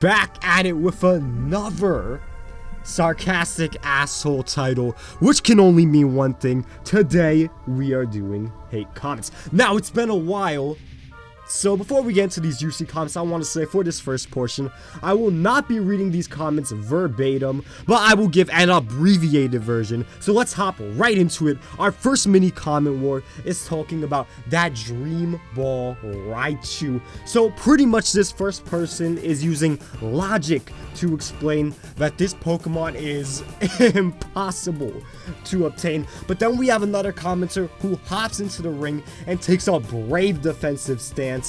Back at it with another sarcastic asshole title, which can only mean one thing. Today, we are doing hate comments. Now, it's been a while, so before we get into these juicy comments, I want to say for this first portion, I will not be reading these comments verbatim, but I will give an abbreviated version. So let's hop right into it. Our first mini comment war is talking about that Dream Ball Raichu. So pretty much this first person is using logic to explain that this Pokemon is impossible to obtain. But then we have another commenter who hops into the ring and takes a brave defensive stance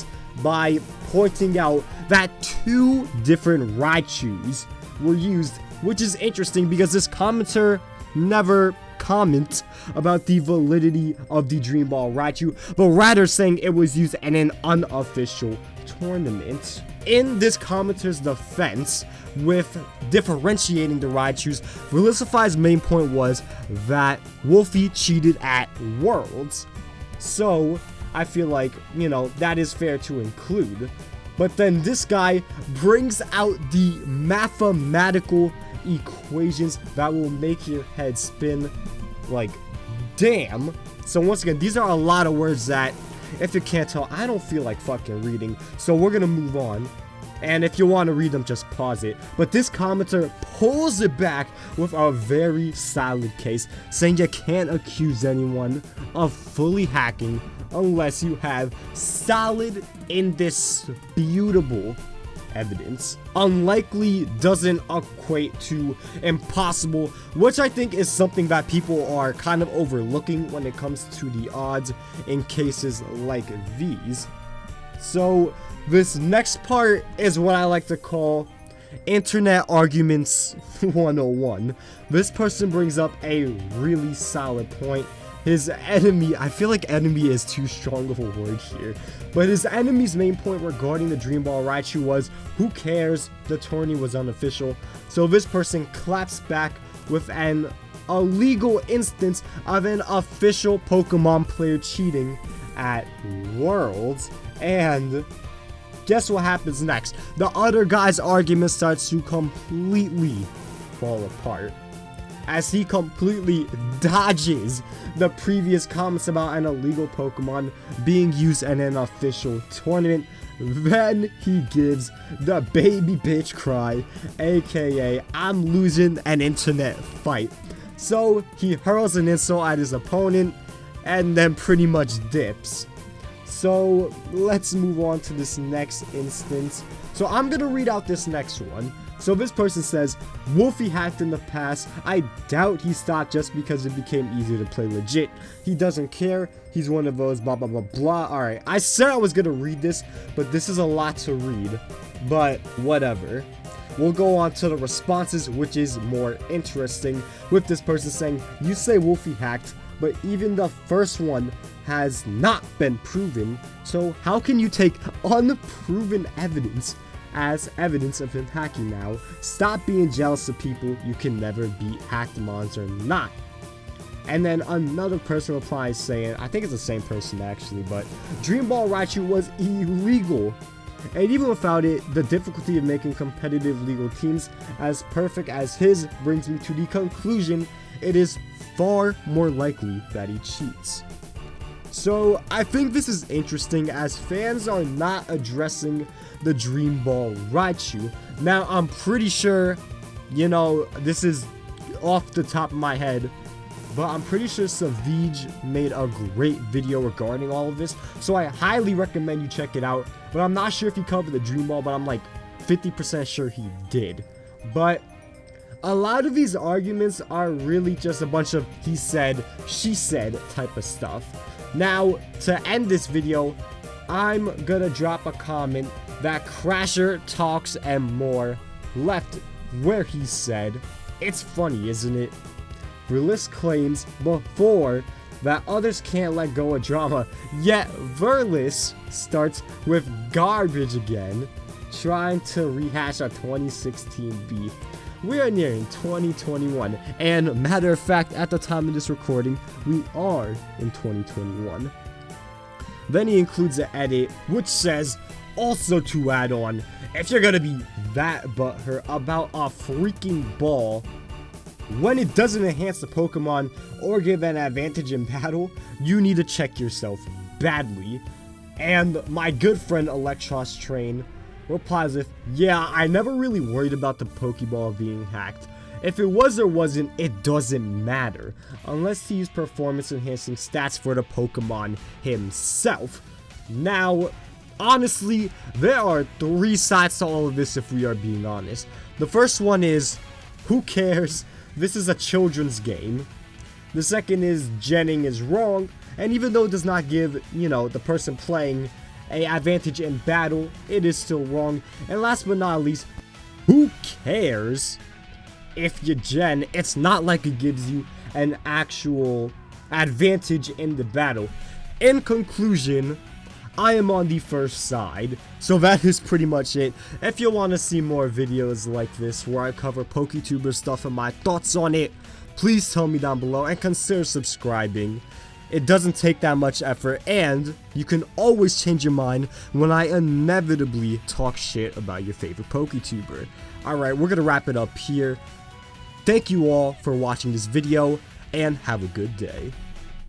by pointing out that two different Raichus were used, which is interesting because this commenter never comments about the validity of the Dream Ball Raichu, but rather saying it was used in an unofficial tournament. In this commenter's defense, with differentiating the Raichus, Verlsify's main point was that Wolfie cheated at Worlds. So I feel like, you know, that is fair to include. But then this guy brings out the mathematical equations that will make your head spin like, damn. So once again, these are a lot of words that, if you can't tell, I don't feel like fucking reading. So we're gonna move on. And if you want to read them, just pause it. But this commenter pulls it back with a very solid case, saying you can't accuse anyone of fully hacking unless you have solid, indisputable evidence. Unlikely doesn't equate to impossible, which I think is something that people are kind of overlooking when it comes to the odds in cases like these. So this next part is what I like to call Internet Arguments 101. This person brings up a really solid point. His enemy, I feel like enemy is too strong of a word here, but his enemy's main point regarding the Dream Ball Raichu was, who cares, the tourney was unofficial. So this person claps back with an illegal instance of an official Pokemon player cheating at Worlds. And guess what happens next? The other guy's argument starts to completely fall apart as he completely dodges the previous comments about an illegal Pokemon being used in an official tournament. Then he gives the baby bitch cry, aka I'm losing an internet fight. So he hurls an insult at his opponent and then pretty much dips. So let's move on to this next instance. So I'm gonna read out this next one. So this person says, Wolfie hacked in the past. I doubt he stopped just because it became easier to play legit. He doesn't care. He's one of those blah blah blah blah. Alright, I said I was gonna read this, but this is a lot to read. But whatever. We'll go on to the responses, which is more interesting, with this person saying, you say Wolfie hacked, but even the first one has not been proven, so how can you take unproven evidence as evidence of him hacking now? Stop being jealous of people you can never beat, Hackmons or not. And then another person replies saying, I think it's the same person actually, but Dream Ball Raichu was illegal. And even without it, the difficulty of making competitive legal teams as perfect as his brings me to the conclusion it is far more likely that he cheats. So I think this is interesting as fans are not addressing the Dream Ball Raichu. Now I'm pretty sure, you know, this is off the top of my head, but I'm pretty sure Savage made a great video regarding all of this, so I highly recommend you check it out. But I'm not sure if he covered the Dream Ball, but I'm like 50% sure he did. But a lot of these arguments are really just a bunch of he said, she said type of stuff. Now, to end this video, I'm gonna drop a comment that Crasher Talks and More left where he said, it's funny, isn't it? Verlis claims before that others can't let go of drama, yet Verlis starts with garbage again, trying to rehash a 2016 beef. We are nearing 2021, and matter of fact, at the time of this recording, we are in 2021. Then he includes an edit which says, also to add on, if you're gonna be that butthurt about a freaking ball when it doesn't enhance the Pokemon or give an advantage in battle, you need to check yourself badly. And my good friend Electros Train replies with, yeah, I never really worried about the Pokeball being hacked. If it was or wasn't, it doesn't matter, unless he used performance enhancing stats for the Pokemon himself. Now, honestly, there are 3 sides to all of this if we are being honest. The first one is, who cares? This is a children's game. The second is, genning is wrong, and even though it does not give, the person playing an advantage in battle, it is still wrong. And last but not least, who cares if you gen? It's not like it gives you an actual advantage in the battle. In conclusion, I am on the first side, so that is pretty much it. If you want to see more videos like this where I cover PokeTuber stuff and my thoughts on it, please tell me down below and consider subscribing. It doesn't take that much effort, and you can always change your mind when I inevitably talk shit about your favorite PokeTuber. Alright, we're gonna wrap it up here. Thank you all for watching this video, and have a good day.